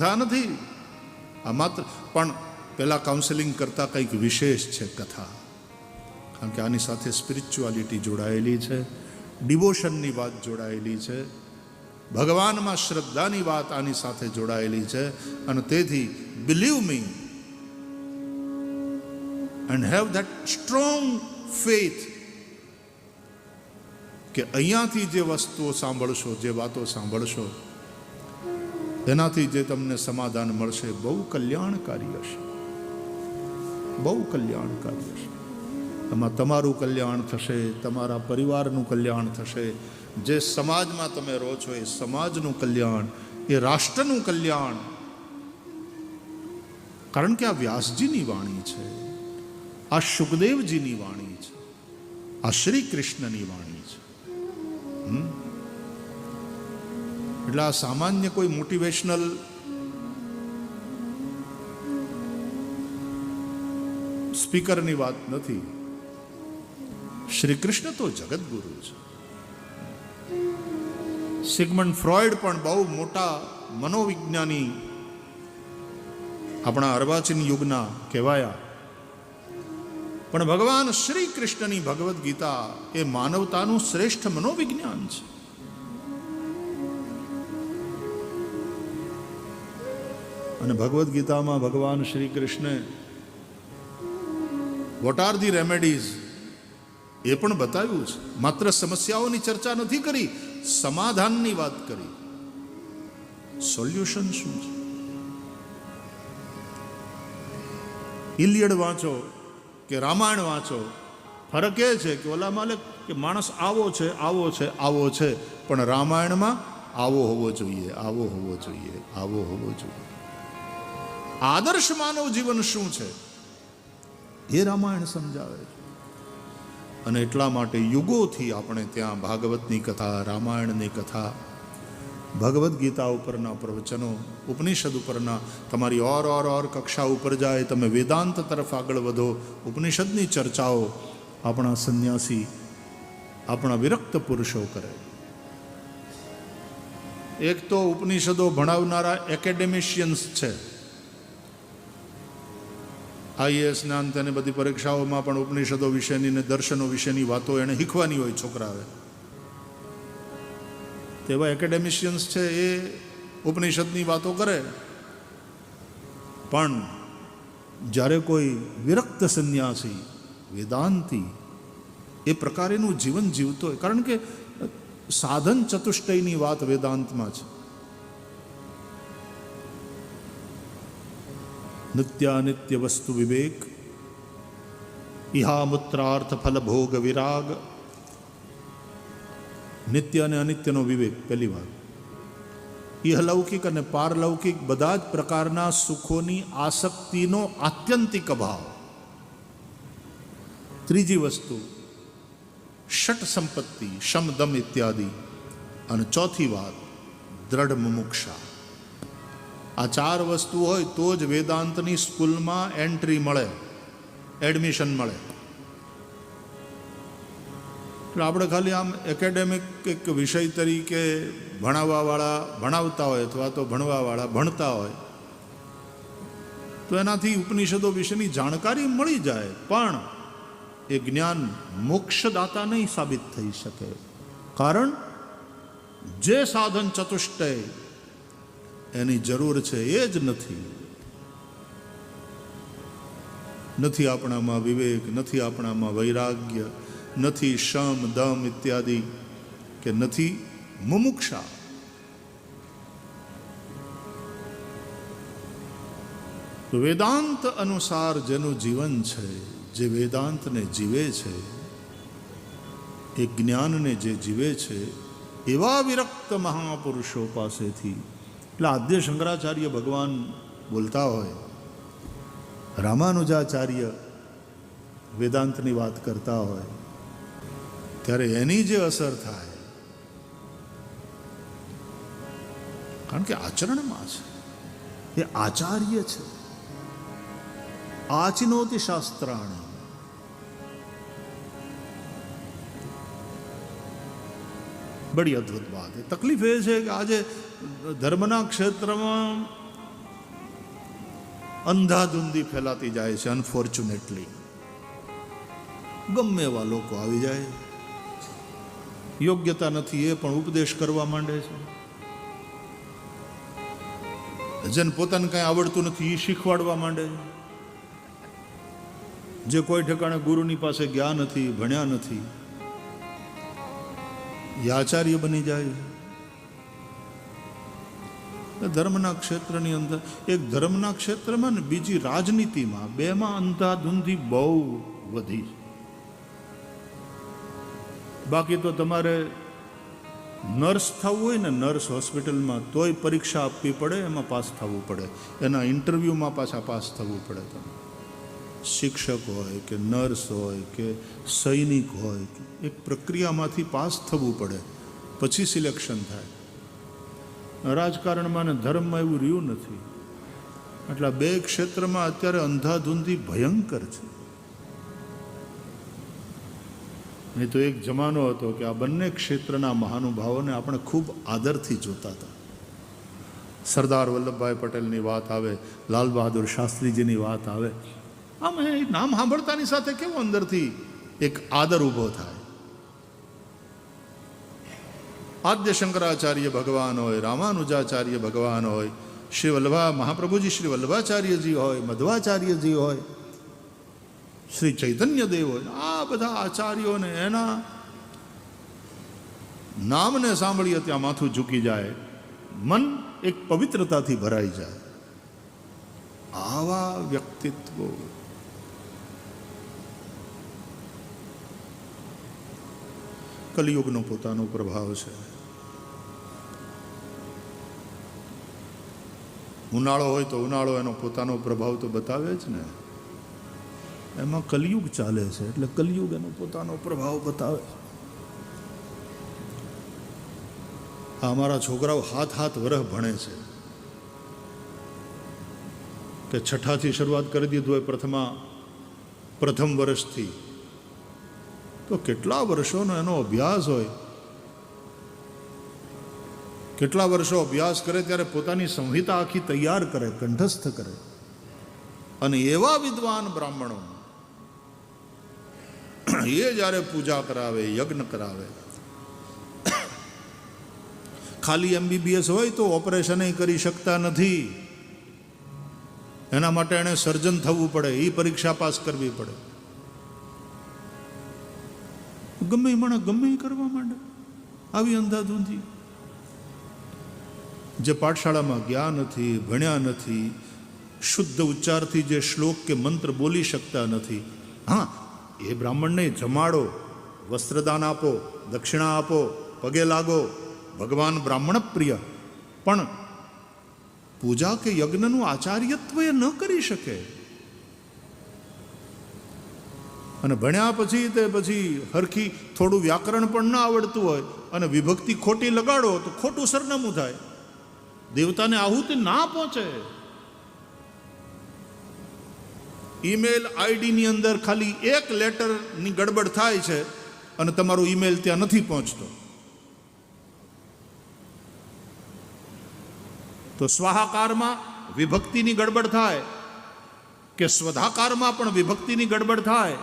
કથા નથી, આ માત્ર પણ પહેલાં કાઉન્સેલિંગ કરતાં કંઈક વિશેષ છે કથા, કારણ કે આની સાથે સ્પિરિચ્યુઆલિટી જોડાયેલી છે, ડિવોશનની વાત જોડાયેલી છે, ભગવાનમાં શ્રદ્ધાની વાત આની સાથે જોડાયેલી છે. અને તેથી believe me and have that strong faith કે અહીંયાથી જે વસ્તુઓ સાંભળશો, જે વાતો સાંભળશો, એનાથી જે તમને સમાધાન મળશે બહુ કલ્યાણકારી હશે, બહુ કલ્યાણકારી હશે. એમાં તમારું કલ્યાણ થશે, તમારા પરિવારનું કલ્યાણ થશે, જે સમાજમાં તમે રહો છો એ સમાજનું કલ્યાણ, એ રાષ્ટ્રનું કલ્યાણ. કારણ કે આ વ્યાસજીની વાણી છે, આ સુખદેવજીની વાણી છે, આ શ્રી કૃષ્ણની વાણી છે. એટલે આ સામાન્ય કોઈ મોટિવેશનલ સ્પીકરની વાત નથી. શ્રી કૃષ્ણ તો જગતગુરુ છે. સિગમન્ડ ફ્રોઈડ પણ બહુ મોટા મનોવિજ્ઞાની આપણા અર્વાચીન યુગના કહેવાયા, પણ ભગવાન શ્રી કૃષ્ણની ભગવદ્ ગીતા એ માનવતાનું શ્રેષ્ઠ મનોવિજ્ઞાન છે. અને ભગવદ્ ગીતામાં ભગવાન શ્રી કૃષ્ણે વોટ આર ધી રેમેડીઝ એ પણ બતાવ્યું છે. માત્ર સમસ્યાઓની ચર્ચા નથી કરી, સમાધાનની વાત કરી. સોલ્યુશન શું છે? ઇલિયડ વાંચો કે રામાયણ વાંચો, ફરક એ છે કે ઓલા માલે કે માણસ આવો છે, આવો છે, આવો છે, પણ રામાયણમાં આવો હોવો જોઈએ, આવો હોવો જોઈએ, આવો હોવો જોઈએ. આદર્શ માનવ જીવન શું છે એ રામાયણ સમજાવે છે. અને એટલા માટે યુગોથી આપણે ત્યાં ભાગવતની કથા, રામાયણની કથા, ભગવદ્ ગીતા ઉપરના પ્રવચનો, ઉપનિષદ ઉપરના, તમારી ઓર કક્ષા ઉપર જાય, તમે વેદાંત તરફ આગળ વધો, ઉપનિષદની ચર્ચાઓ આપણા સંન્યાસી, આપણા વિરક્ત પુરુષો કરે. એક તો ઉપનિષદો ભણાવનારા એકેડેમિશિયન્સ છે. IAS ના અંતે બધી પરીક્ષાઓમાં પણ ઉપનિષદો વિશેની ને દર્શનો વિશેની વાતો એને શીખવાની હોય છોકરાએ. તેવા એકેડેમિશિયન્સ છે, એ ઉપનિષદની વાતો કરે. પણ જ્યારે કોઈ વિરક્ત સંન્યાસી, વેદાંતી એ પ્રકારેનું જીવન જીવતો હોય, કારણ કે સાધન ચતુષ્ટયની વાત વેદાંતમાં છે. નિત્યાનિત્ય વસ્તુ વિવેક, ઇહામૂત્રાર્થ ફલ ભોગ વિરાગ. નિત્ય અને અનિત્યનો વિવેક પહેલી વાત. ઇહલૌકિક અને પારલૌકિક બધા જ પ્રકારના સુખોની આસક્તિનો આત્યંતિક અભાવ. ત્રીજી વસ્તુ ષટ સંપત્તિ, શમ દમ ઇત્યાદિ. અને ચોથી વાત દ્રઢ મુમુક્ષા. આ ચાર વસ્તુ હોય તો જ વેદાંતની સ્કૂલમાં એન્ટ્રી મળે, એડમિશન મળે. એટલે આપણે ખાલી આમ એકેડેમિક એક વિષય તરીકે ભણાવવાવાળા ભણાવતા હોય અથવા તો ભણવાવાળા ભણતા હોય તો એનાથી ઉપનિષદો વિશેની જાણકારી મળી જાય, પણ એ જ્ઞાન મોક્ષદાતા નહીં સાબિત થઈ શકે. કારણ જે સાધન ચતુષ્ટય એની જરૂર છે એ જ નથી આપણામાં વિવેક, નથી આપણામાં વૈરાગ્ય, નથી શમ દમ ઇત્યાદિ, કે નથી મુમુક્ષા. વેદાંત અનુસાર જેનું જીવન છે, જે વેદાંતને જીવે છે, એ જ્ઞાનને જે જીવે છે, એવા વિરક્ત મહાપુરુષો પાસેથી. એટલે આદ્ય શંકરાચાર્ય ભગવાન બોલતા હોય, રામાનુજાચાર્ય વેદાંતની વાત કરતા હોય, ત્યારે એની જે અસર થાય, કારણ કે આચરણમાં છે, એ આચાર્ય છે. આચિનોતિ શાસ્ત્રાણી. બડી અદ્ભુત વાત. તકલીફ એ છે કે આજે ધર્મના ક્ષેત્રમાં અંધાધૂંધી ફેલાતી જાય છે. અનફોર્ચ્યુનેટલી ગમે એવા લોકો આવી જાય, યોગ્યતા નથી એ પણ ઉપદેશ કરવા માંડે છે. જેને પોતાને કાંઈ આવડતું નથી એ શીખવાડવા માંડે છે. જે કોઈ ઠેકાણે ગુરુની પાસે ગયા નથી, ભણ્યા નથી, એ આચાર્ય બની જાય. ધર્મના ક્ષેત્રની અંદર, એક ધર્મના ક્ષેત્રમાં ને બીજી રાજનીતિમાં, બેમાં અંધાધૂંધી બહુ વધી છે. બાકી તો તમારે નર્સ થવું હોય ને, નર્સ હોસ્પિટલમાં, તોય પરીક્ષા આપવી પડે, એમાં પાસ થવું પડે, એના ઇન્ટરવ્યૂમાં પાછા પાસ થવું પડે. તમે શિક્ષક હોય કે નર્સ હોય કે સૈનિક હોય, એક પ્રક્રિયામાંથી પાસ થવું પડે, પછી સિલેક્શન થાય. રાજકારણમાં ને ધર્મમાં એવું રહ્યું નથી. એટલે બે ક્ષેત્રમાં અત્યારે અંધાધૂંધી ભયંકર છે. નહીં તો એક જમાનો હતો કે આ બંને ક્ષેત્રના મહાનુભાવોને આપણે ખૂબ આદરથી જોતા હતા. સરદાર વલ્લભભાઈ પટેલની વાત આવે, લાલ બહાદુર શાસ્ત્રીજીની વાત આવે, આમ એ નામ સાંભળતાની સાથે કેવો અંદરથી એક આદર ઊભો થાય. આદ્ય શંકરાચાર્ય ભગવાન હોય, રામાનુજાચાર્ય ભગવાન હોય, શ્રી મહાપ્રભુજી શ્રી વલ્લભાચાર્યજી હોય, મધ્વાચાર્યજી હોય, શ્રી ચૈતન્ય દેવ હોય, આ બધા આચાર્યોને એના નામને સાંભળીએ ત્યાં માથું ઝૂકી જાય, મન એક પવિત્રતાથી ભરાઈ જાય. આવા વ્યક્તિત્વો કલિયુગનો પોતાનો પ્રભાવ છે. ઉનાળો હોય તો ઉનાળો એનો પોતાનો પ્રભાવ તો બતાવે જ ને. એમાં કલિયુગ ચાલે છે એટલે કલિયુગ એનો પોતાનો પ્રભાવ બતાવે. અમારા છોકરાઓ હાથ વરહ ભણે છે કે છઠ્ઠાથી શરૂઆત કરી દીધું હોય, પ્રથમ વર્ષથી, તો કેટલા વર્ષોનો એનો અભ્યાસ હોય. કેટલા વર્ષો અભ્યાસ કરે ત્યારે પોતાની સંહિતા આખી તૈયાર કરે, કંઠસ્થ કરે. અને એવા વિદ્વાન બ્રાહ્મણો એ જ્યારે પૂજા કરાવે, યજ્ઞ કરાવે, ખાલી MBBS હોય તો ઓપરેશન કરી શકતા નથી. એના માટે એને સર્જન થવું પડે, એ પરીક્ષા પાસ કરવી પડે. ગમે ગમે કરવા માંડે આવી અંધાધૂંધી. જે પાઠશાળામાં ગયા નથી, ભણ્યા નથી, શુદ્ધ ઉચ્ચારથી જે શ્લોક કે મંત્ર બોલી શકતા નથી, હા, એ બ્રાહ્મણને જમાડો, વસ્ત્રદાન આપો, દક્ષિણા આપો, પગે લાગો, ભગવાન બ્રાહ્મણ પ્રિય. પણ પૂજા કે યજ્ઞનું આચાર્યત્વ એ ન કરી શકે. અને ભણ્યા પછી હરખી થોડું વ્યાકરણ પણ ના આવડતું હોય અને વિભક્તિ ખોટી લગાડો તો ખોટું સરનામું થાય, દેવતાને આહુતિ ના પહોંચે. ઈમેલ આઈડીની અંદર ખાલી એક લેટરની ગડબડ થાય છે અને તમારું ઈમેલ ત્યાં નથી પહોંચતો. તો સ્વાહાકારમાં વિભક્તિની ગડબડ થાય કે સ્વધાકારમાં પણ વિભક્તિની ગડબડ થાય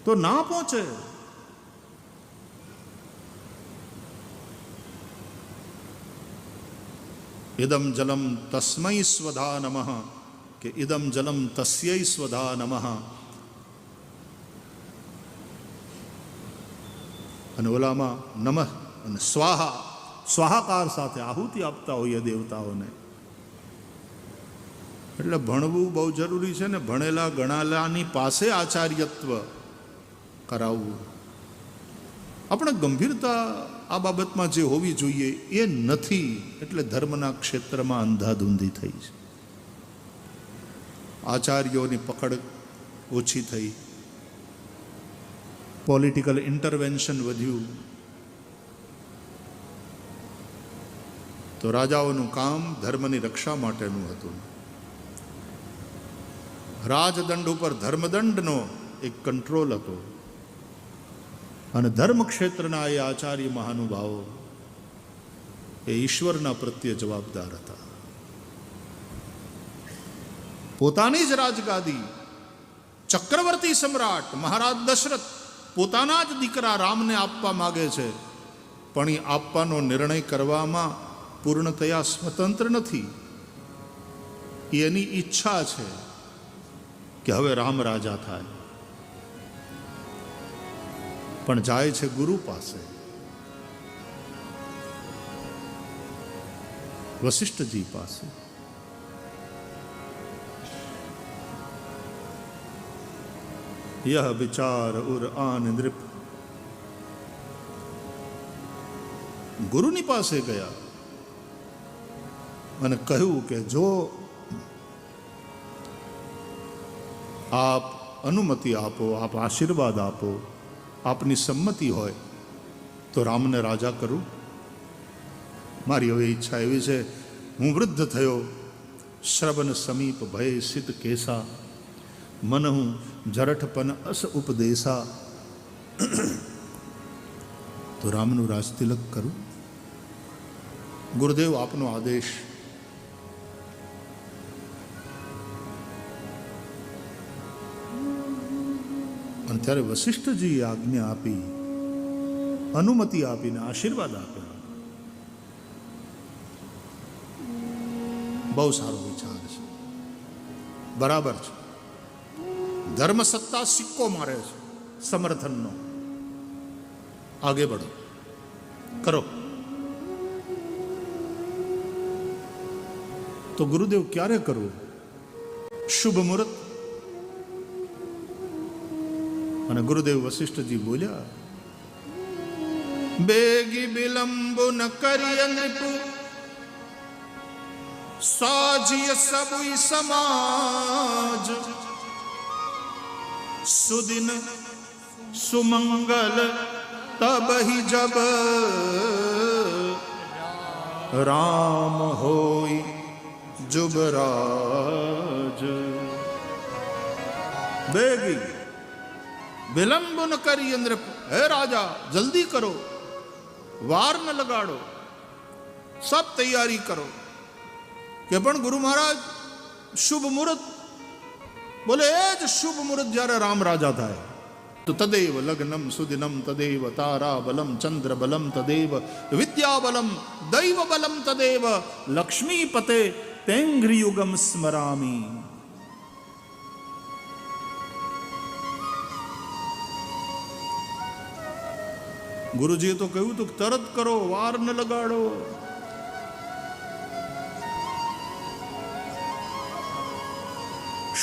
તો ના પહોંચે. ઇદમ જલમ તસ્મૈ સ્વધા નમઃ કે ઇદમ જલમ તસ્યૈ સ્વધા નમઃ. અને ઓલામાં નમઃ અને સ્વાહાકાર સાથે આહુતિ આપતા હોઈએ દેવતાઓને. એટલે ભણવું બહુ જરૂરી છે ને. ભણેલા ગણાલાની પાસે આચાર્યત્વ કરાવવું. આપણે ગંભીરતા આ બાબતમાં જે હોવી જોઈએ એ નથી, એટલે ધર્મના ક્ષેત્રમાં અંધાધૂંધી થઈ છે. આચાર્યોની પકડ ઓછી થઈ, પોલિટિકલ ઇન્ટરવેન્શન વધ્યું. તો રાજાઓનું કામ ધર્મની રક્ષા માટેનું હતું. રાજદંડ ઉપર ધર્મદંડનો એક કંટ્રોલ હતો. અને ધર્મ ક્ષેત્રના એ આચાર્ય મહાનુભાવો એ ઈશ્વરના પ્રત્યે જવાબદાર હતા. પોતાની જ રાજગાદી ચક્રવર્તી સમ્રાટ મહારાજ દશરથ પોતાના જ દીકરા રામને આપવા માગે છે, પણ એ આપવાનો નિર્ણય કરવામાં પૂર્ણતયા સ્વતંત્ર નથી. એની ઈચ્છા છે કે હવે રામ રાજા થાય, પણ જાય છે ગુરુ પાસે. વશિષ્ઠજી પાસે. યહ વિચાર ઉર આન નૃપ. ગુરુની પાસે ગયા અને કહ્યું કે જો આપ અનુમતિ આપો, આપ આશીર્વાદ આપો, આપની સંમતિ હોય તો રામને રાજા કરું. મારી હવે ઈચ્છા એવી છે, હું વૃદ્ધ થયો, શ્રવણ સમીપ ભય સિત કેસા, મન હું જરઠપન અસ ઉપદેશા. તો રામનું રાજતિલક કરું. ગુરુદેવ આપનો આદેશ. અને ત્યારે વશિષ્ઠજીએ આજ્ઞા આપી, અનુમતિ આપીને આશીર્વાદ આપ્યા. બહુ સારો વિચાર છે, બરાબર છે. ધર્મ સત્તા સિક્કો મારે છે સમર્થનનો. આગે બઢો, કરો. તો ગુરુદેવ ક્યારે કરવું? શુભ મુહૂર્ત. અને ગુરુદેવ વશિષ્ઠજી બોલ્યા, બેગી વિલંબ ન કરીએ નૃપુ, સાજીય સબુય સમાજ, સુદિન સુમંગલ તબ હી જબ, રામ હોય जुबराज. बेगी विलंब न करी इंद्र, हे राजा जल्दी करो, वार न लगाड़ो, सब तैयारी करो. કે પણ ગુરુ મહારાજ શુભ મુહૂર્ત. બોલે એ જ શુભ મુહૂર્ત જ્યારે રામ રાજા થાય. તો તદેવ લગ્નમ સુદિનમ તદેવ તારા બલમ ચંદ્ર બલમ તદેવ વિદ્યા બલમ દૈવ બલમ તદેવ લક્ષ્મીપતે તેંઘ્રિયુગમ સ્મરામી. ગુરુજીએ તો કહ્યું તું તરત કરો, વાર ન લગાડો.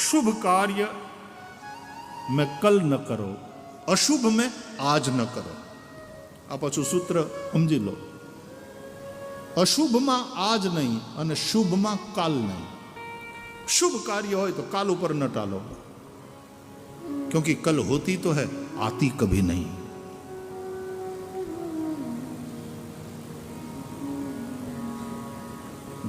शुभ कार्य में कल न करो, अशुभ में आज न करो. આ પાછું સૂત્ર સમજી લો. અશુભમાં આજ નહીં અને શુભમાં કાલ નહીં. शुभ कार्य હોય તો કાલ ઉપર ન ટાલો, क्योंकि कल होती तो है, आती कभी नहीं.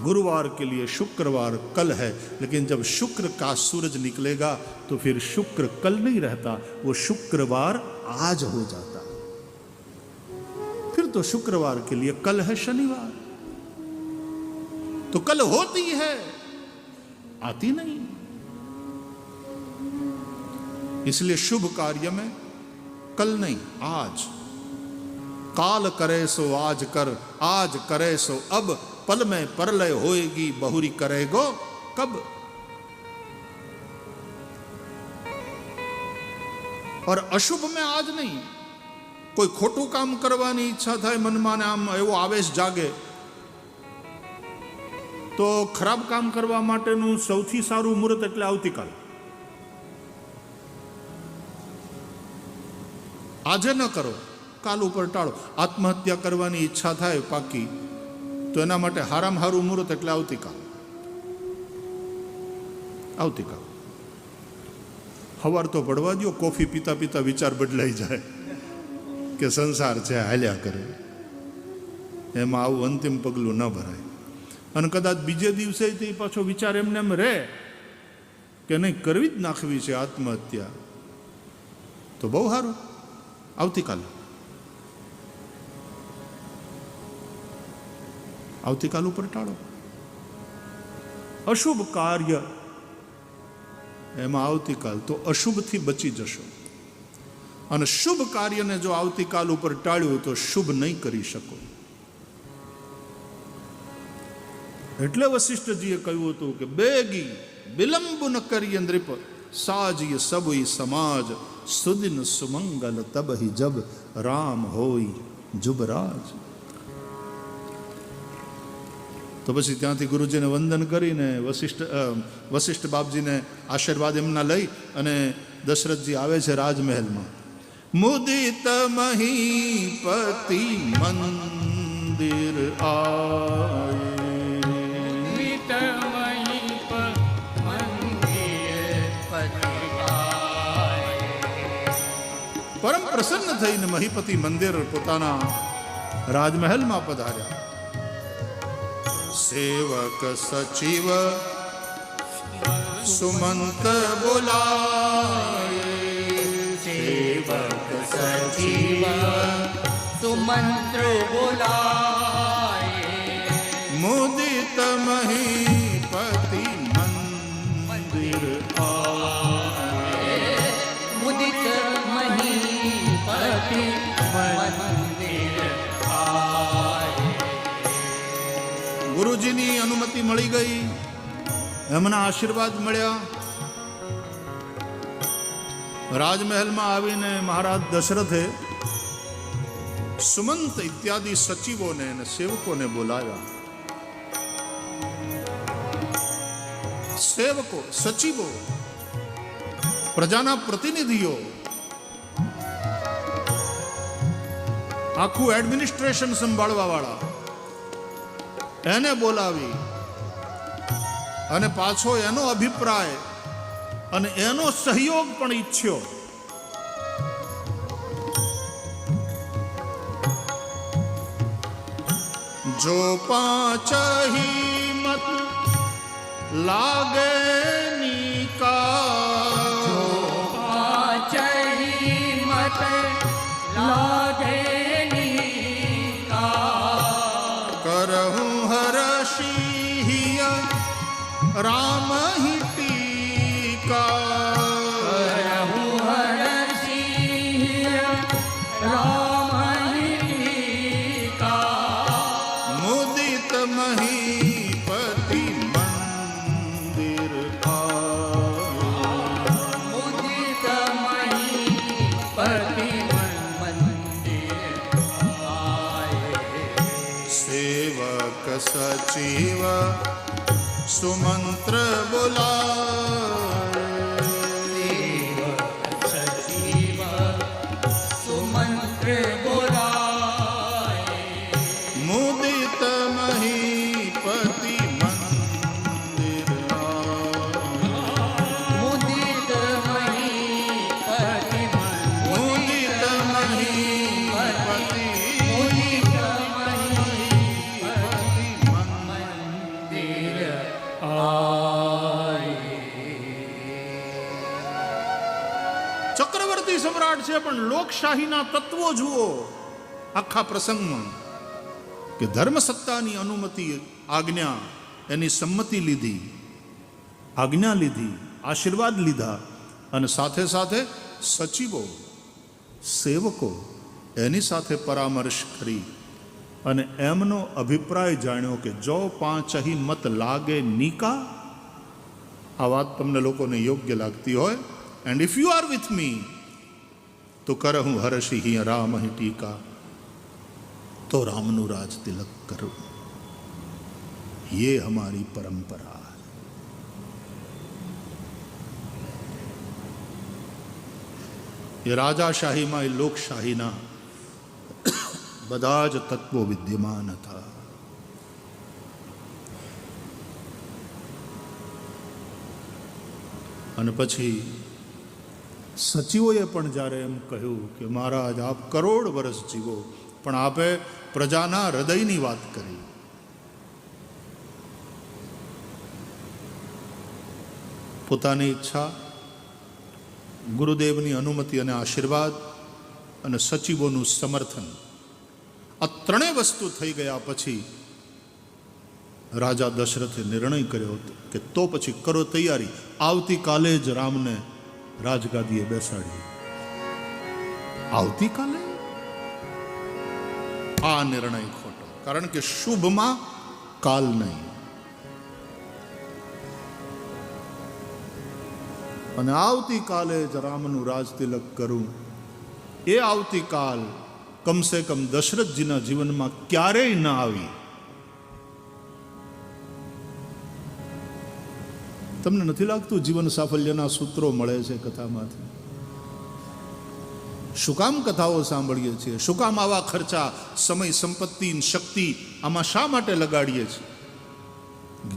गुरुवार के लिए शुक्रवार कल है, लेकिन जब शुक्र का सूरज निकलेगा तो फिर शुक्र कल नहीं रहता, वो शुक्रवार आज हो जाता. फिर तो शुक्रवार के लिए कल है शनिवार. तो कल होती है, आती नहीं. इसलिए शुभ कार्य में कल नहीं, आज. काल करे सो आज कर, आज करे सो अब, पल में परलय होएगी बहुरी करेगो कब. और अशुभ में आज नहीं. कोई खोटू काम करवानी इच्छा થાય મનમાં ને આમ એવો આવેશ જાગે તો ખરાબ કામ કરવા માટેનું સૌથી સારું મુહૂર્ત એટલે આવતીકાલ. આજે ન કરો, કાલ ઉપર ટાળો. આત્મહત્યા કરવાની ઈચ્છા થાય પાકી તો એના માટે હારામ હારું મુહૂર્ત એટલે આવતીકાલ. આવતીકાલ સવાર તો પડવા દો, કોફી પીતા પીતા વિચાર બદલાઈ જાય કે સંસાર છે હાલ્યા કરે, એમાં આવું અંતિમ પગલું ન ભરાય. અને કદાચ બીજે દિવસે તે પાછો વિચાર એમને એમ રહે કે નહીં કરવી જ નાખવી છે આત્મહત્યા, તો બહુ સારું, આવતીકાલ. આવતીકાલ ઉપર ટાળો. અશુભ કાર્ય એમાં આવતીકાલ તો અશુભથી બચી જશો. અને શુભ કાર્યને જો આવતીકાલ ઉપર ટાળ્યું તો શુભ નહીં કરી શકો. એટલે વશિષ્ઠજીએ કહ્યું હતું કે બેગી વિલંબ ન કરીએ નૃપ, સાજીય સબઈ સમાજ, સુદિન સુમંગલ તબહી જબ, રામ હોય જુબરાજ. તો પછી ત્યાંથી ગુરુજીને વંદન કરીને વશિષ્ઠ બાપજીને આશીર્વાદ એમના લઈ અને દશરથજી આવે છે રાજમહેલમાં. મુદિત મહીપતિ મંદિર આય, પરમ પ્રસન્ન થઈને મહીપતિ મંદિર પોતાના રાજમહેલમાં પધાર્યા. સેવક સચિવ સુમંત બોલાય, સેવક સચિવ સુમંત્ર બોલાય, મુદિત મહીપતિ મંદિર આય, મુદિત મહીપતિ મંદિર આય. ગુરુજીની અનુમતિ મળી ગઈ, એમના આશીર્વાદ મળ્યા. રાજમહેલમાં આવીને મહારાજ દશરથે સુમંત ઇત્યાદિ સચિવોને અને સેવકોને બોલાવ્યા. સેવકો, સચિવો, પ્રજાના પ્રતિનિધિઓ, આખું એડમિનિસ્ટ્રેશન સંભાળવા વાળા, એને બોલાવી અને પાછો એનો અભિપ્રાય અને એનો સહયોગ પણ ઈચ્છ્યો. જો પાંચહી મત લાગે નિકા, પાંચહી મત લાગે કરહું હરષિય રામ હિ ટીકા, કરહું હરષિય રામ હિ ટીકા, મુદિત મહીપતિ મંદિર આય, મુદિત મહીપતિ મંદિર આય, સેવક સચિવ સુમંત્ર બોલાય, સચિવ સુમંત્ર બોલાય, મુદિત મહીપતિ મંદિર આય, મુદિત મહીપતિ મુદિત મહીપતિ મંદિર આય. ચક્રવર્તી સમ્રાટ છે પણ લોકશાહીના તત્વો જુઓ આખા પ્રસંગમાં, કે ધર્મ સત્તાની અનુમતિ, આજ્ઞા, એની સંમતિ લીધી, આજ્ઞા લીધી, આશીર્વાદ લીધા, અને સાથે સાથે સચિવો, સેવકો એની સાથે પરામર્શ કરી અને એમનો અભિપ્રાય જાણ્યો કે જો પાંચહી મત લાગે નિકા, આ વાત તમને લોકોને યોગ્ય લાગતી હોય, and if you are with me તો કરહું હર્ષિ રામ હિ ટીકા, તો રામનું રાજ તિલક કરું. ये हमारी परंपरा है. ये રાજાશાહીમાં, એ લોકશાહીના બધા જ તત્વો વિદ્યમાન હતા. અને પછી સચિવોએ પણ જ્યારે એમ કહ્યું કે મહારાજ આપ કરોડ વર્ષ જીવો, પણ આપે પ્રજાના હૃદયની વાત કરી. પોતાની ઈચ્છા, ગુરુદેવની અનુમતિ અને આશીર્વાદ અને સચિવોનું સમર્થન, આ ત્રણેય વસ્તુ થઈ ગયા પછી રાજા દશરથે નિર્ણય કર્યો હતો કે તો પછી કરો તૈયારી, આવતીકાલે જ રામને રાજગાદીએ બેસાડીએ. આવતીકાલે? આ નિર્ણય ખોટો, કારણ કે શુભમાં કાલ નહીં. અને આવતીકાલે જ રામનું રાજ તિલક કરું, એ આવતીકાલ કમસે કમ દશરથજીના જીવનમાં ક્યારેય ન આવી. તમને નથી લાગતું જીવન સાફલ્યના સૂત્રો મળે છે કથામાંથી? શું કામ કથાઓ સાંભળીએ છીએ? શું કામ આવા ખર્ચા, સમય, સંપત્તિ, શક્તિ આમાં શા માટે લગાડીએ છીએ?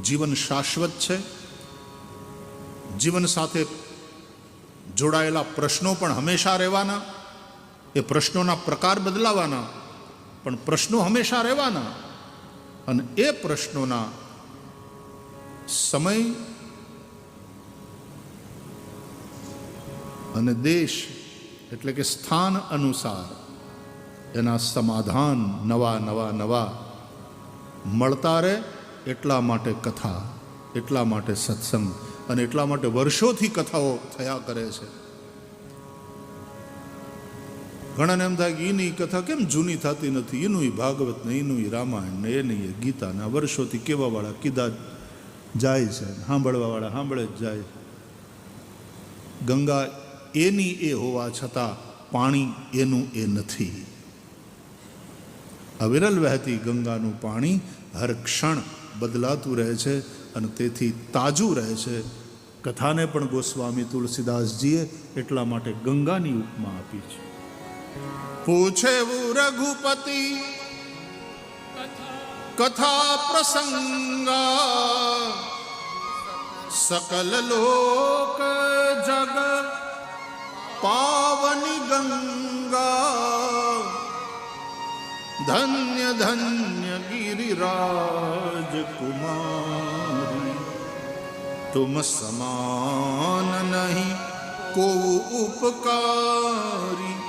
જીવન શાશ્વત છે. જીવન સાથે જોડાયેલા પ્રશ્નો પણ હંમેશા રહેવાના. એ પ્રશ્નોના પ્રકાર બદલાવાના, પણ પ્રશ્નો હંમેશા રહેવાના. અને એ પ્રશ્નોના સમય અને દેશ એટલે કે સ્થાન અનુસાર એના સમાધાન નવા નવા નવા મળતા રહે. એટલા માટે કથા, એટલા માટે સત્સંગ, અને એટલા માટે વર્ષોથી કથાઓ થયા કરે છે. ઘણાને એમ થાય કે એની કથા કેમ જૂની થતી નથી? એનું ભાગવત ને, એનું રામાયણ ને, એની ગીતા ને વર્ષોથી કહેવાવાળા કીધા જાય છે, સાંભળવાવાળા સાંભળે જ જાય છે. ગંગા એની એ હોવા છતાં પાણી એનું એ નથી. અવિરલ વહેતી ગંગાનું પાણી હર ક્ષણ બદલાતું રહે છે અને તેથી તાજું રહે છે. કથાને પણ ગોસ્વામી તુલસીદાસજીએ એટલા માટે ગંગાની ઉપમા આપી છે. પૂછે રઘુપતિ કથા પ્રસંગા, સકલ લોક જગ પાવની ગંગા, ધન્ય ધન્ય ગિરિરાજ કુમારી, તુમ સમાન નહીં કો ઉપકારી,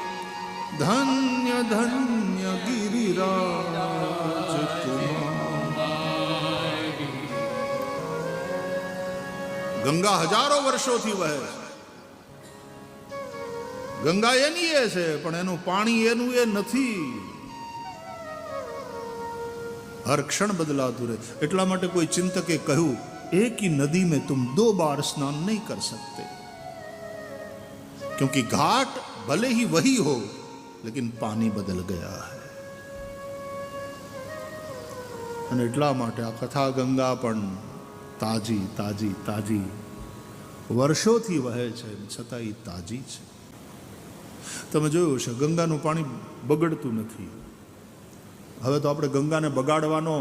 ધન્ય ધન્ય ગિરિરાજ કુમારી. ગંગા હજારો વર્ષોથી વહે છે. ગંગા એની એ છે, પણ એનું પાણી એનું એ નથી. હર ક્ષણ બદલાતું રહે. એટલા માટે કોઈ ચિંતકે કહ્યું, એક ही नदी में तुम 2 बार स्नान नहीं कर सकते, क्योंकि घाट भले ही वही हो लेकिन पानी बदल गया है. અને એટલા માટે આ કથા ગંગા પણ તાજી તાજી તાજી વર્ષોથી વહે છે, છતાં એ તાજી છે. તમે જોયું છે ગંગાનું પાણી બગડતું નથી. હવે તો આપણે ગંગાને બગાડવાનો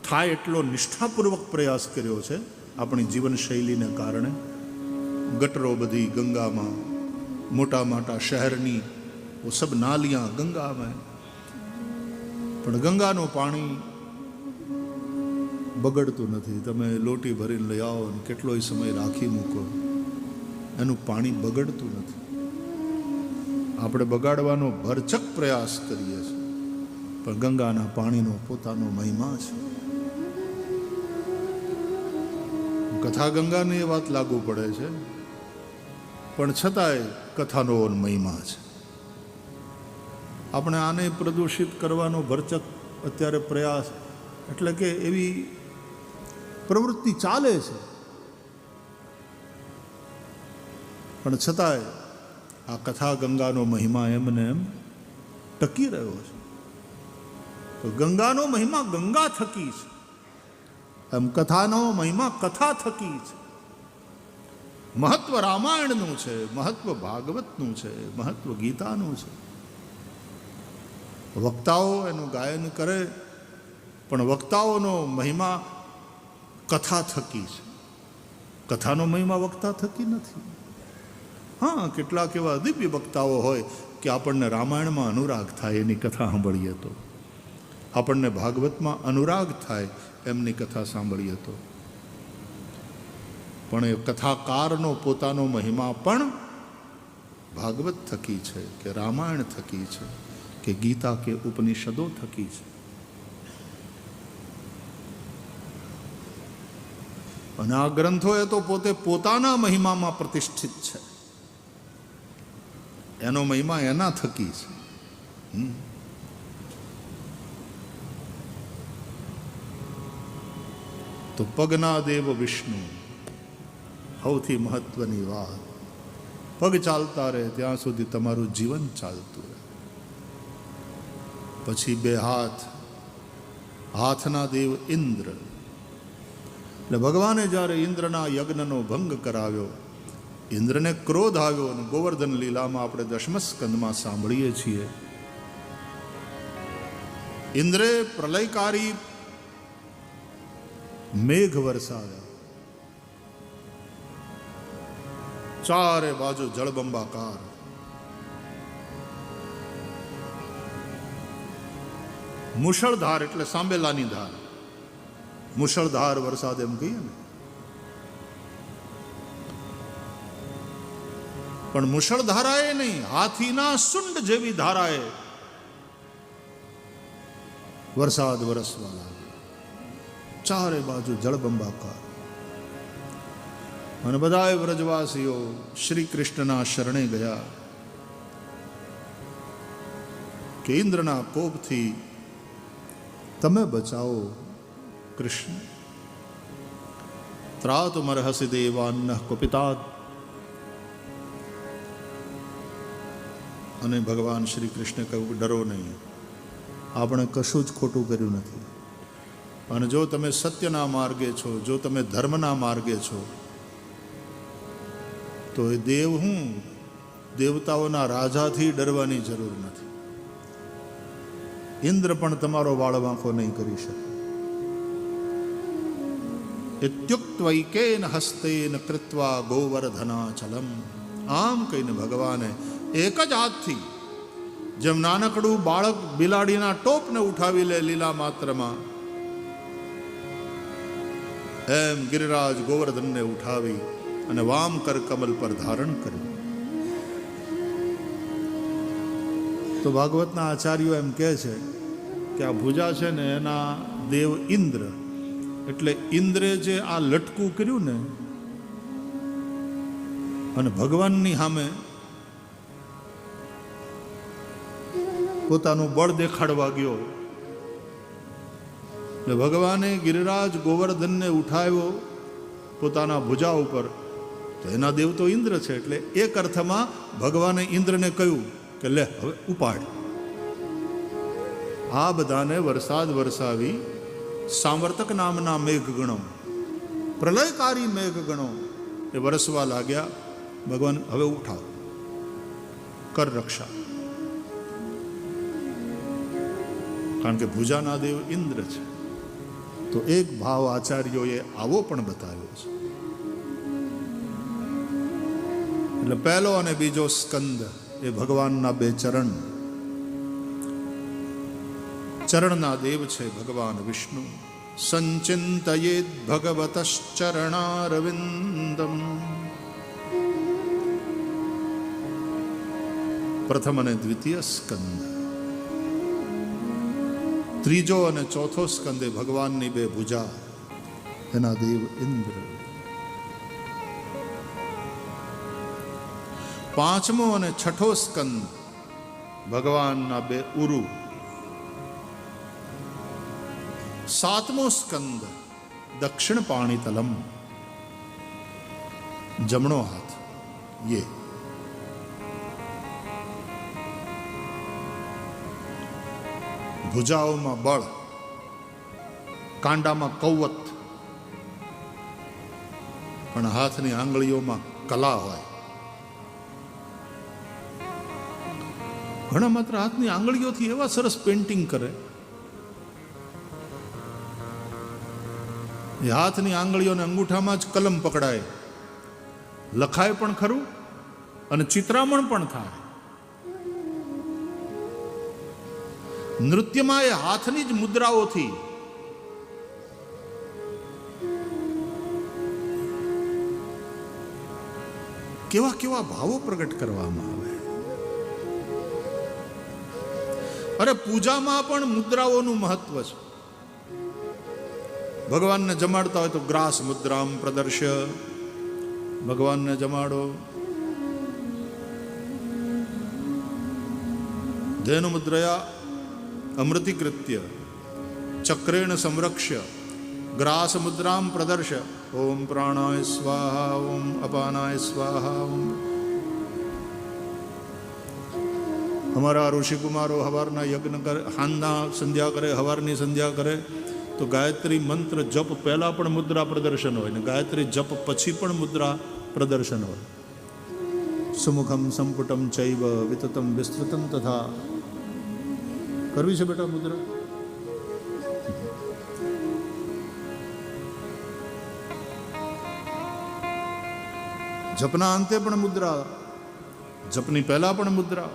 થાય એટલો નિષ્ઠાપૂર્વક પ્રયાસ કર્યો છે આપણી જીવનશૈલીને કારણે. ગટરો બધી ગંગામાં, મોટા મોટા શહેરની वो सब नालियाँ गंगा में. પણ ગંગાનું પાણી બગડતું નથી. તમે લોટી ભરીને લઈ આવો અને કેટલોય સમય રાખી મૂકો, એનું પાણી બગડતું નથી. આપણે બગાડવાનો ભરચક પ્રયાસ કરીએ છીએ, પણ ગંગાના પાણીનો પોતાનો મહિમા છે. કથા ગંગાની એ વાત લાગુ પડે છે, પણ છતાંય કથાનો મહિમા છે. આપણે આને પ્રદૂષિત કરવાનો ભરચક અત્યારે પ્રયાસ, એટલે કે એવી પ્રવૃત્તિ ચાલે છે, પણ છતાંય આ કથા ગંગાનો મહિમા એમને એમ ટકી રહ્યો છે. તો ગંગાનો મહિમા ગંગા થકી છે, એમ કથાનો મહિમા કથા થકી છે. મહત્વ રામાયણનું છે, મહત્વ ભાગવતનું છે, મહત્વ ગીતાનું છે. વક્તાઓ એનું ગાયન કરે, પણ વક્તાઓનો મહિમા કથા થકી છે. કથાનો મહિમા વક્તા થકી નથી. હા, કેટલાક એવા દિવ્ય વક્તાઓ હોય કે આપણને રામાયણમાં અનુરાગ થાય એની કથા સાંભળીએ તો, આપણને ભાગવતમાં અનુરાગ થાય એમની કથા સાંભળીએ તો. પણ એ કથાકારનો પોતાનો મહિમા પણ ભાગવત થકી છે, કે રામાયણ થકી છે, કે ગીતા કે ઉપનિષદો થકી છે. અને આ ગ્રંથો એ તો પોતે પોતાના મહિમામાં પ્રતિષ્ઠિત છે. એનો મહિમા એના થકી છે. તો પગના દેવ વિષ્ણુ, સૌથી મહત્વની વાત, પગ ચાલતા રહે ત્યાં સુધી તમારું જીવન ચાલતું રહે. પછી બે હાથ, હાથના દેવ ઇન્દ્ર. એટલે ભગવાને જ્યારે ઇન્દ્રના યજ્ઞનો ભંગ કરાવ્યો, ઇન્દ્રને ક્રોધ આવ્યો, અને ગોવર્ધન લીલામાં આપણે દશમ સ્કંદમાં સાંભળીએ છીએ, ઇન્દ્રે પ્રલયકારી મેઘ વરસાવ્યા, ચારે બાજુ જળબંબાકાર. મુશળધાર એટલે સાંબેલાની ધાર, મુશળધાર વરસાદ એમ કહીએ ને. પણ મુશળધારાએ નહીં, હાથીના સુંડ જેવી ધારાએ વરસાદ વરસવા લાગ્યો, ચારે બાજુ જળબંબાકાર. અને બધાએ વ્રજવાસીઓ શ્રી કૃષ્ણના શરણે ગયા કે ઇન્દ્રના કોપથી તમે બચાવો કૃષ્ણ. ત્રાતુમર્હસી દેવાન્ન કુપિતાદ. અને ભગવાન શ્રી કૃષ્ણે કહ્યું, ડરો નહીં, આપણે કશું જ ખોટું કર્યું નથી. અને જો તમે સત્યના માર્ગે છો, જો તમે ધર્મના માર્ગે છો, તો એ દેવ હું દેવતાઓના રાજાથી ડરવાની જરૂર નથી. ઇન્દ્ર પણ તમારો વાળ વાંકો નહીં કરી શકે. ઇત્યુક્ત્વૈકેન હસ્તેન કૃત્વા ગોવર્ધનાચલમ. આમ કહીને ભગવાને એક જ હાથથી, જેમ નાનકડું બાળક બિલાડીના ટોપને ઉઠાવી લે લીલા માત્રમાં, એમ ગિરિરાજ ગોવર્ધનને ઉઠાવી અને વામ કર કમલ પર ધારણ કર્યું. તો ભાગવતના આચાર્યો એમ કહે છે કે આ ભુજા છે ને એના દેવ ઇન્દ્ર, એટલે ઇન્દ્રે જે આ લટકું કર્યું ને અને ભગવાનની સામે પોતાનું બળ દેખાડવા ગયો, એટલે ભગવાને ગિરિરાજ ગોવર્ધનને ઉઠાવ્યો પોતાના ભુજા ઉપર. તો એના દેવ તો ઇન્દ્ર છે, એટલે એક અર્થમાં ભગવાને ઇન્દ્રને કહ્યું કે લે હવે ઉપાડ. આ બધાને વરસાદ વરસાવી સાંવર્તક નામના મેઘગણો, પ્રલયકારી મેઘગણો એ વરસવા લાગ્યા. ભગવાન હવે ઉઠાવ, કર રક્ષા. કારણ કે ભુજાના દેવ ઇન્દ્ર છે. તો એક ભાવ આચાર્યોએ આવો પણ બતાવ્યો છે. એટલે પહેલો અને બીજો સ્કંદ એ ભગવાનના બે ચરણ, ચરણના દેવ છે ભગવાન વિષ્ણુ. સંચિંતયેદ ભગવતશ્ચરણારવિંદમ. પ્રથમ અને દ્વિતીય સ્કંદ. ત્રીજો અને ચોથો સ્કંદે ભગવાનની બે ભુજા, એના દેવ ઇન્દ્ર. પાંચમો અને છઠ્ઠો સ્કંદ ભગવાનના બે ઉરુ. સાતમો સ્કંદ દક્ષિણ પાણીતલમ, જમણો હાથ ये. ભુજાઓમાં બળ, કાંડામાં કૌવત, પણ હાથની આંગળીઓમાં કલા હોય. ઘણા માત્ર હાથની આંગળીઓથી એવા સરસ પેન્ટિંગ કરે, એ હાથની આંગળીઓને અંગૂઠામાં જ કલમ પકડાય, લખાય પણ ખરું અને ચિત્રામણ પણ થાય. નૃત્યમાં એ હાથની જ મુદ્રાઓથી કેવા કેવા ભાવો પ્રગટ કરવામાં આવે. અરે પૂજામાં પણ મુદ્રાઓનું મહત્વ છે. ભગવાનને જમાડતા હોય તો ગ્રાસ મુદ્રામ પ્રદર્શ્ય, ભગવાનને જમાડો. ધેનુ મુદ્રયા અમૃતિકૃત્ય ચક્રેણ સંરક્ષ્ય ગ્રાસ મુદ્રામ પ્રદર્શ્ય. ઓમ પ્રાણાય સ્વાહા, ઓમ અપાનાય સ્વાહા. ઓમ. અમારા ઋષિકુમારો હવારના યજ્ઞ કરે, હાંજના સંધ્યા કરે, હવારની સંધ્યા કરે તો ગાયત્રી મંત્ર જપ પહેલાં પણ મુદ્રા પ્રદર્શન હોય ને ગાયત્રી જપ પછી પણ મુદ્રા પ્રદર્શન હોય. સુમુખમ સંપુટમ ચૈવ વિતતમ વિસ્તૃતમ તથા. કરવી છે બેટા મુદ્રા? જપના અંતે પણ મુદ્રા, જપની પહેલા પણ મુદ્રા,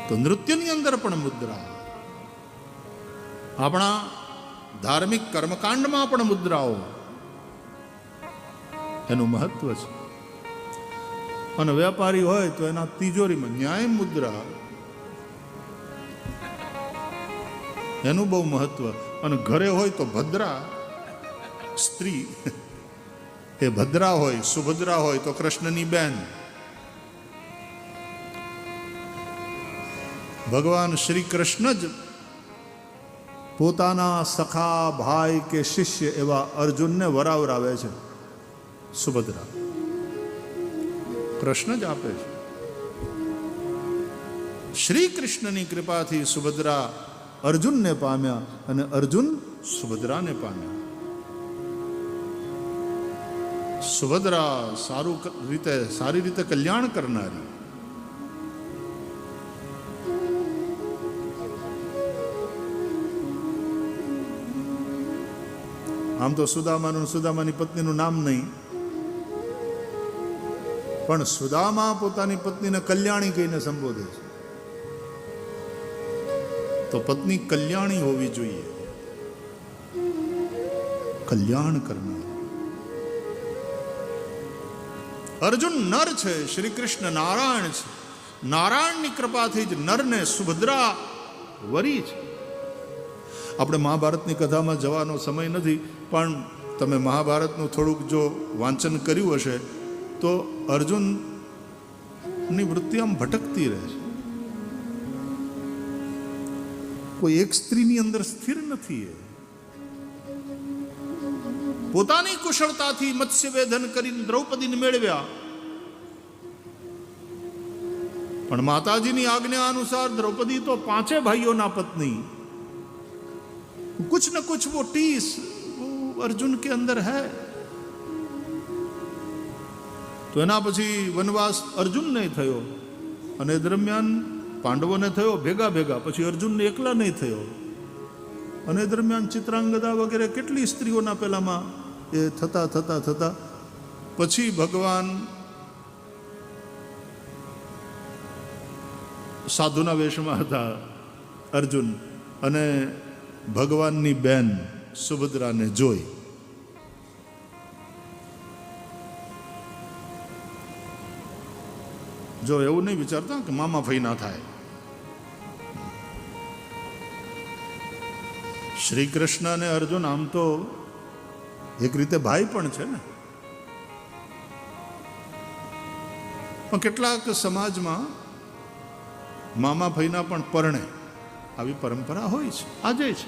તો નૃત્યની અંદર પણ મુદ્રા, આપણા ધાર્મિક કર્મકાંડમાં પણ મુદ્રાઓ, એનું મહત્વ છે. અને વેપારી હોય તો એના તિજોરીમાં ન્યાય મુદ્રા, એનું બહુ મહત્વ. અને ઘરે હોય તો ભદ્રા, સ્ત્રી એ ભદ્રા હોય, સુભદ્રા હોય તો કૃષ્ણની બેન. ભગવાન શ્રી કૃષ્ણ જ પોતાના સખા, ભાઈ કે શિષ્ય એવા અર્જુનને વરાવરાવે છે. સુભદ્રા કૃષ્ણ જ આપે છે. શ્રી કૃષ્ણની કૃપાથી સુભદ્રા અર્જુનને પામ્યા અને અર્જુન સુભદ્રાને પામ્યા. સુભદ્રા સારી રીતે કલ્યાણ કરનારી. આમ તો સુદામાનું, સુદામાની પત્નીનું નામ નહીં, પણ સુદામા પોતાની પત્નીને કલ્યાણી કહીને સંબોધે છે. તો પત્ની કલ્યાણી હોવી જોઈએ, કલ્યાણ કરનાર. અર્જુન નર છે, શ્રી કૃષ્ણ નારાયણ છે. નારાયણની કૃપાથી જ નરને સુભદ્રા વરી છે. આપણે મહાભારતની કથામાં જવાનો સમય નથી, પણ તમે મહાભારતનું થોડુંક જો વાંચન કર્યું હશે તો અર્જુનની વૃત્તિ આમ ભટકતી રહે છે. કોઈ એક સ્ત્રીની અંદર સ્થિર નથી. પોતાની કુશળતાથી મત્સ્યવેધન કરીને દ્રૌપદીને મેળવ્યા, પણ માતાજીની આજ્ઞા અનુસાર દ્રૌપદી તો 5 ભાઈઓના પત્ની. कुछ न कुछ वो टीस वो अर्जुन के अंदर है. તો એના પછી વનવાસ અર્જુનને થયો અને દરમિયાન પાંડવોને થયો ભેગા ભેગા, પછી અર્જુનને એકલા નહીં થયો. અને દરમિયાન ચિત્રાંગદા વગેરે કેટલી સ્ત્રીઓના પેલામાં એ થતા થતા થતા પછી ભગવાન સાધુના વેશમાં હતા અર્જુન, અને ભગવાનની બેન સુભદ્રાને જોઈ. જો એવું નહીં વિચારતા કે મામા ફઈ ના થાય. શ્રી કૃષ્ણ અને અર્જુન આમ તો એક રીતે ભાઈ પણ છે ને, પણ કેટલાક સમાજમાં મામા ફઈના પણ પરણે આવી પરંપરા હોય છે, આજે છે.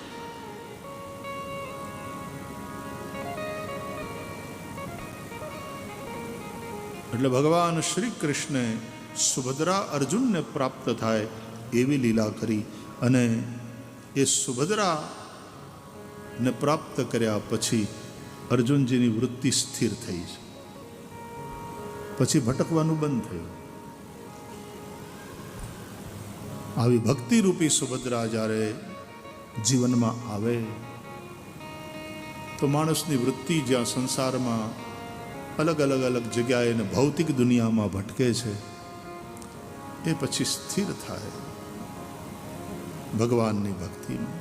એટલે ભગવાન શ્રી કૃષ્ણે સુભદ્રા અર્જુનને પ્રાપ્ત થાય એવી લીલા કરી, અને એ સુભદ્રાને પ્રાપ્ત કર્યા પછી અર્જુનજીની વૃત્તિ સ્થિર થઈ છે. પછી ભટકવાનું બંધ થયું. આવી ભક્તિરૂપી સુભદ્રા જ્યારે જીવનમાં આવે તો માણસની વૃત્તિ જ્યાં સંસારમાં અલગ જગ્યાએ અને ભૌતિક દુનિયામાં ભટકે છે એ પછી સ્થિર થાય ભગવાનની ભક્તિમાં.